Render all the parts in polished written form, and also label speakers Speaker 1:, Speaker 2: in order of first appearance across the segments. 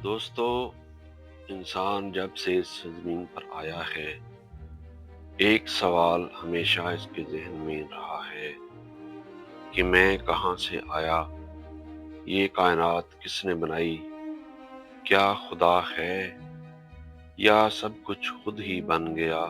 Speaker 1: دوستو، انسان جب سے اس زمین پر آیا ہے، ایک سوال ہمیشہ اس کے ذہن میں رہا ہے کہ میں کہاں سے آیا، یہ کائنات کس نے بنائی، کیا خدا ہے یا سب کچھ خود ہی بن گیا۔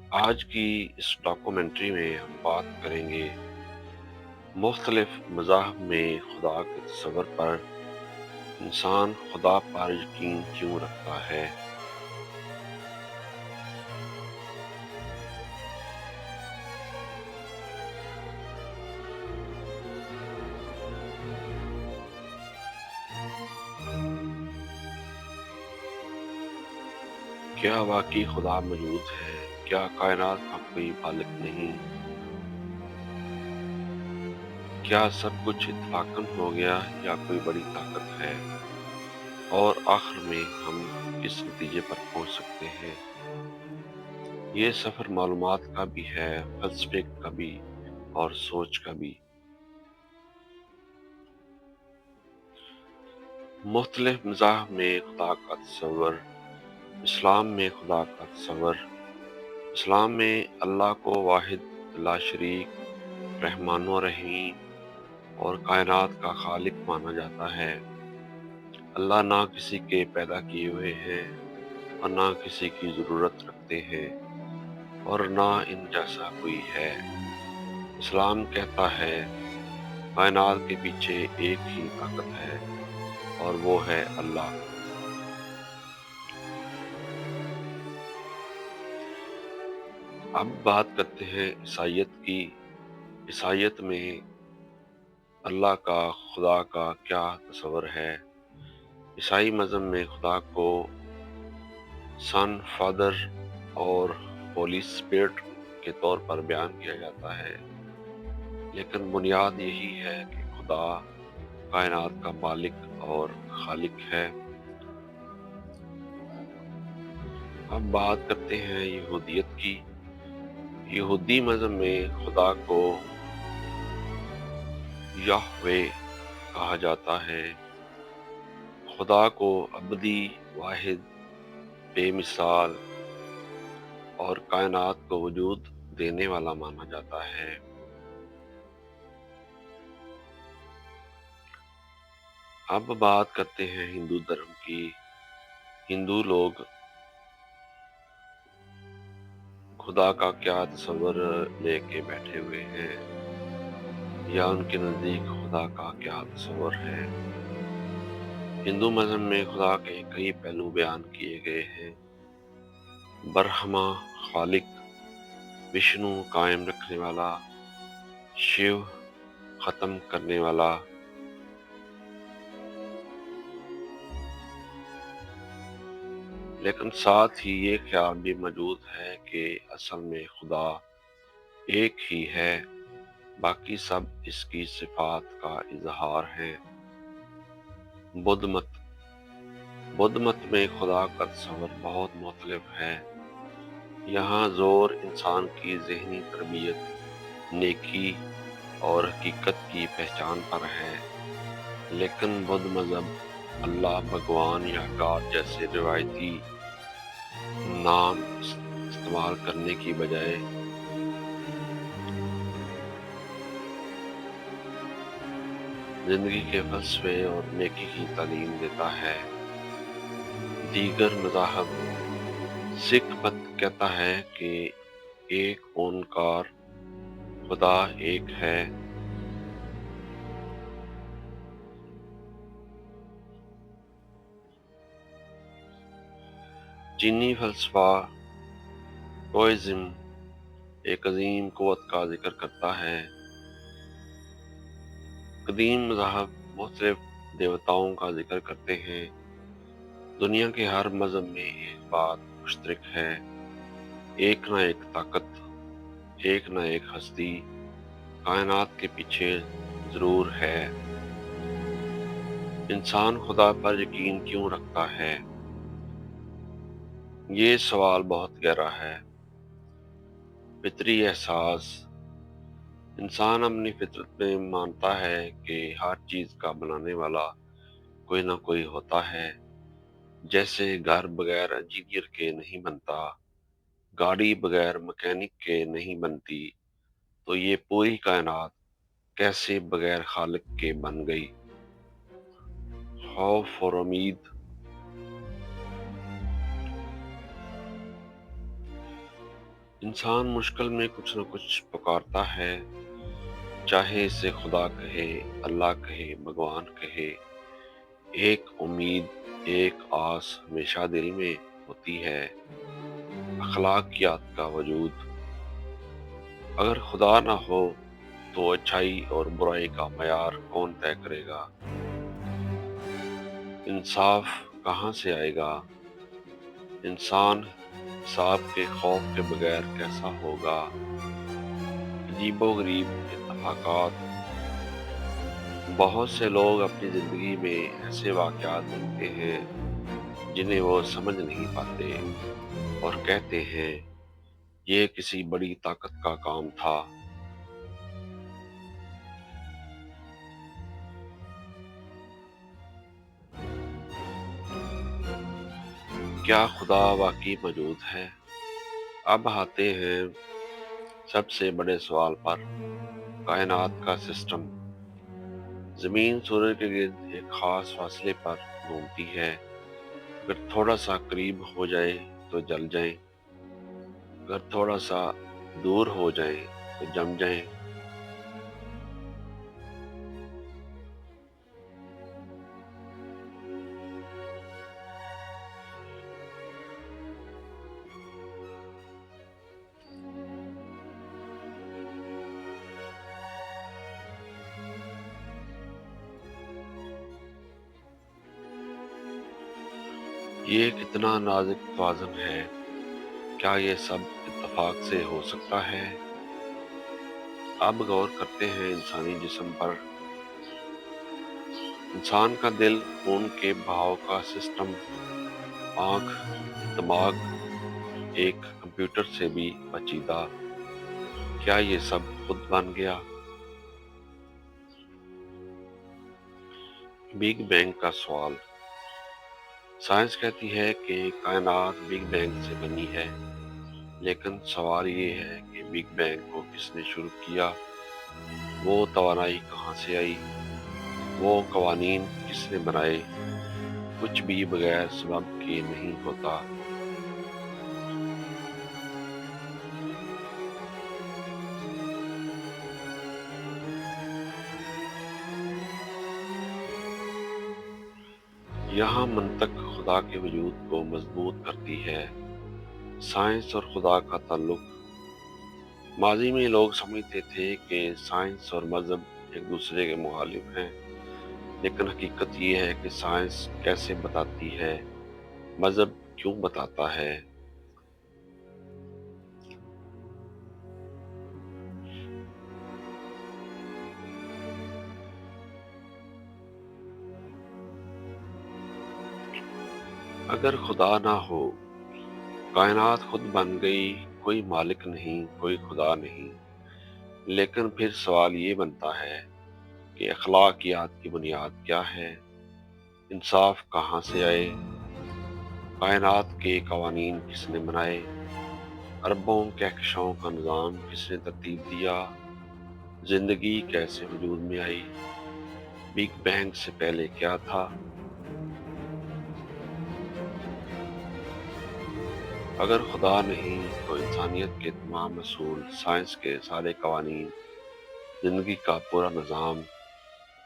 Speaker 1: آج کی اس ڈاکومنٹری میں ہم بات کریں گے مختلف مذاہب میں خدا کے تصور پر۔ انسان خدا پر یقین کیوں رکھتا ہے؟ کیا واقعی خدا موجود ہے؟ کیا کائنات کا کوئی خالق نہیں؟ کیا سب کچھ اتفاقاً ہو گیا یا کوئی بڑی طاقت ہے؟ اور آخر میں ہم کس نتیجے پر پہنچ سکتے ہیں؟ یہ سفر معلومات کا بھی ہے، فلسفے کا بھی اور سوچ کا بھی۔ مختلف مذاہب میں خدا کا تصور۔ اسلام میں خدا کا تصور۔ اسلام میں اللہ کو واحد لا شریک، رحمان و رحیم اور کائنات کا خالق مانا جاتا ہے۔ اللہ نہ کسی کے پیدا کیے ہوئے ہیں اور نہ کسی کی ضرورت رکھتے ہیں اور نہ ان جیسا کوئی ہے۔ اسلام کہتا ہے کائنات کے پیچھے ایک ہی طاقت ہے اور وہ ہے اللہ۔ اب بات کرتے ہیں عیسائیت کی۔ عیسائیت میں اللہ کا، خدا کا کیا تصور ہے؟ عیسائی مذہب میں خدا کو سن، فادر اور ہولی اسپرٹ کے طور پر بیان کیا جاتا ہے، لیکن بنیاد یہی ہے کہ خدا کائنات کا مالک اور خالق ہے۔ اب بات کرتے ہیں یہودیت کی۔ یہودی مذہب میں خدا کو یہوہ کہا جاتا ہے۔ خدا کو ابدی، واحد، بے مثال اور کائنات کو وجود دینے والا مانا جاتا ہے۔ اب بات کرتے ہیں ہندو دھرم کی۔ ہندو لوگ خدا کا کیا تصور لے کے بیٹھے ہوئے ہیں، یا ان کے نزدیک خدا کا کیا تصور ہے؟ ہندو مذہب میں خدا کے کئی پہلو بیان کیے گئے ہیں۔ برہما خالق، وشنو قائم رکھنے والا، شیو ختم کرنے والا، لیکن ساتھ ہی یہ خیال بھی موجود ہے کہ اصل میں خدا ایک ہی ہے، باقی سب اس کی صفات کا اظہار ہیں۔ بدھ مت میں خدا کا تصور بہت مختلف ہے۔ یہاں زور انسان کی ذہنی تربیت، نیکی اور حقیقت کی پہچان پر ہے، لیکن بدھ مذہب اللہ، بھگوان یا گاڈ جیسے روایتی نام استعمال کرنے کی بجائے زندگی کے فلسفے اور نیکی کی تعلیم دیتا ہے۔ دیگر مذاہب، سکھ مت کہتا ہے کہ ایک اومکار خدا ایک ہے۔ چینی فلسفہ ٹوئزم ایک عظیم قوت کا ذکر کرتا ہے۔ قدیم مذاہب مختلف دیوتاؤں کا ذکر کرتے ہیں۔ دنیا کے ہر مذہب میں ایک بات مشترک ہے، ایک نہ ایک طاقت، ایک نہ ایک ہستی کائنات کے پیچھے ضرور ہے۔ انسان خدا پر یقین کیوں رکھتا ہے؟ یہ سوال بہت گہرا ہے۔ فطری احساس۔ انسان اپنی فطرت میں مانتا ہے کہ ہر چیز کا بنانے والا کوئی نہ کوئی ہوتا ہے۔ جیسے گھر بغیر انجینئر کے نہیں بنتا، گاڑی بغیر مکینک کے نہیں بنتی، تو یہ پوری کائنات کیسے بغیر خالق کے بن گئی؟ خوف اور امید۔ انسان مشکل میں کچھ نہ کچھ پکارتا ہے، چاہے اسے خدا کہے، اللہ کہے، بھگوان کہے۔ ایک امید، ایک آس ہمیشہ دل میں ہوتی ہے، اخلاقیات کا وجود۔ اگر خدا نہ ہو تو اچھائی اور برائی کا معیار کون طے کرے گا؟ انصاف کہاں سے آئے گا؟ انسان حساب کے خوف کے بغیر کیسا ہوگا؟ عجیب و غریب اتفاقات۔ بہت سے لوگ اپنی زندگی میں ایسے واقعات دیکھتے ہیں جنہیں وہ سمجھ نہیں پاتے اور کہتے ہیں یہ کسی بڑی طاقت کا کام تھا۔ کیا خدا واقعی موجود ہے؟ اب آتے ہیں سب سے بڑے سوال پر۔ کائنات کا سسٹم۔ زمین سورج کے گرد ایک خاص فاصلے پر گھومتی ہے۔ اگر تھوڑا سا قریب ہو جائے تو جل جائیں، اگر تھوڑا سا دور ہو جائیں تو جم جائیں۔ یہ کتنا نازک توازن ہے۔ کیا یہ سب اتفاق سے ہو سکتا ہے؟ اب غور کرتے ہیں انسانی جسم پر۔ انسان کا دل، خون کے بہاؤ کا سسٹم، آنکھ، دماغ، ایک کمپیوٹر سے بھی پیچیدہ۔ کیا یہ سب خود بن گیا؟ بگ بینگ کا سوال۔ سائنس کہتی ہے کہ کائنات بگ بینگ سے بنی ہے، لیکن سوال یہ ہے کہ بگ بینگ کو کس نے شروع کیا؟ وہ توانائی کہاں سے آئی؟ وہ قوانین کس نے بنائے؟ کچھ بھی بغیر سبب کے نہیں ہوتا۔ یہاں منطق خدا کے وجود کو مضبوط کرتی ہے۔ سائنس اور خدا کا تعلق۔ ماضی میں لوگ سمجھتے تھے کہ سائنس اور مذہب ایک دوسرے کے مخالف ہیں، لیکن حقیقت یہ ہے کہ سائنس کیسے بتاتی ہے، مذہب کیوں بتاتا ہے۔ اگر خدا نہ ہو، کائنات خود بن گئی، کوئی مالک نہیں، کوئی خدا نہیں۔ لیکن پھر سوال یہ بنتا ہے کہ اخلاقیات کی بنیاد کیا ہے؟ انصاف کہاں سے آئے؟ کائنات کے قوانین کس نے بنائے؟ اربوں کہکشاؤں کا نظام کس نے ترتیب دیا؟ زندگی کیسے وجود میں آئی؟ بگ بینگ سے پہلے کیا تھا؟ اگر خدا نہیں تو انسانیت کے تمام اصول، سائنس کے سارے قوانین، زندگی کا پورا نظام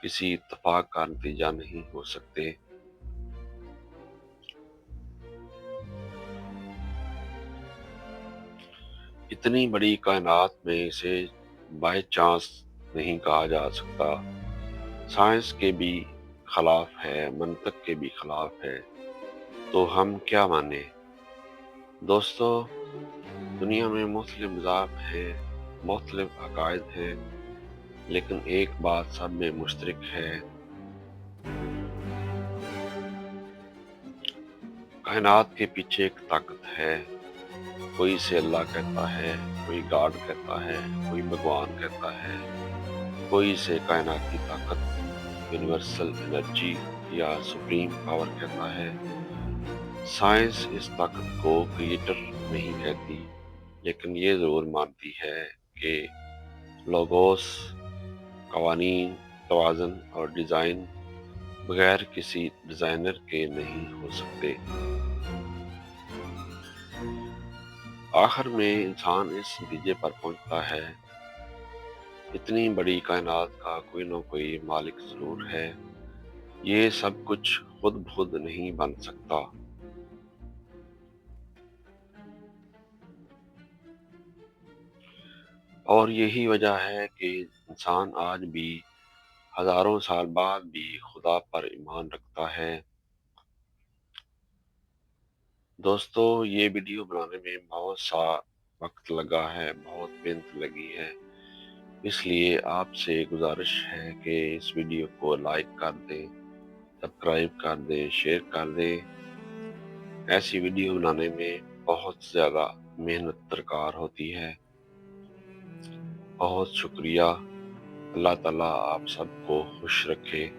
Speaker 1: کسی اتفاق کا نتیجہ نہیں ہو سکتے۔ اتنی بڑی کائنات میں اسے بائی چانس نہیں کہا جا سکتا۔ سائنس کے بھی خلاف ہے، منطق کے بھی خلاف ہے، تو ہم کیا مانیں؟ دوستو، دنیا میں مختلف مذاہب ہیں، مختلف عقائد ہیں، لیکن ایک بات سب میں مشترک ہے۔ کائنات کے پیچھے ایک طاقت ہے۔ کوئی اسے اللہ کہتا ہے، کوئی گاڈ کہتا ہے، کوئی بھگوان کہتا ہے، کوئی اسے کائنات کی طاقت، یونیورسل انرجی یا سپریم پاور کہتا ہے۔ سائنس اس طاقت کو کریٹر نہیں کہتی، لیکن یہ ضرور مانتی ہے کہ لوگوس، قوانین، توازن اور ڈیزائن بغیر کسی ڈیزائنر کے نہیں ہو سکتے۔ آخر میں انسان اس نتیجے پر پہنچتا ہے، اتنی بڑی کائنات کا کوئی نہ کوئی مالک ضرور ہے، یہ سب کچھ خود بخود نہیں بن سکتا۔ اور یہی وجہ ہے کہ انسان آج بھی ہزاروں سال بعد بھی خدا پر ایمان رکھتا ہے۔ دوستو، یہ ویڈیو بنانے میں بہت سا وقت لگا ہے، بہت محنت لگی ہے، اس لیے آپ سے گزارش ہے کہ اس ویڈیو کو لائک کر دیں، سبسکرائب کر دیں، شیئر کر دیں۔ ایسی ویڈیو بنانے میں بہت زیادہ محنت درکار ہوتی ہے۔ بہت شکریہ۔ اللہ تعالیٰ آپ سب کو خوش رکھے۔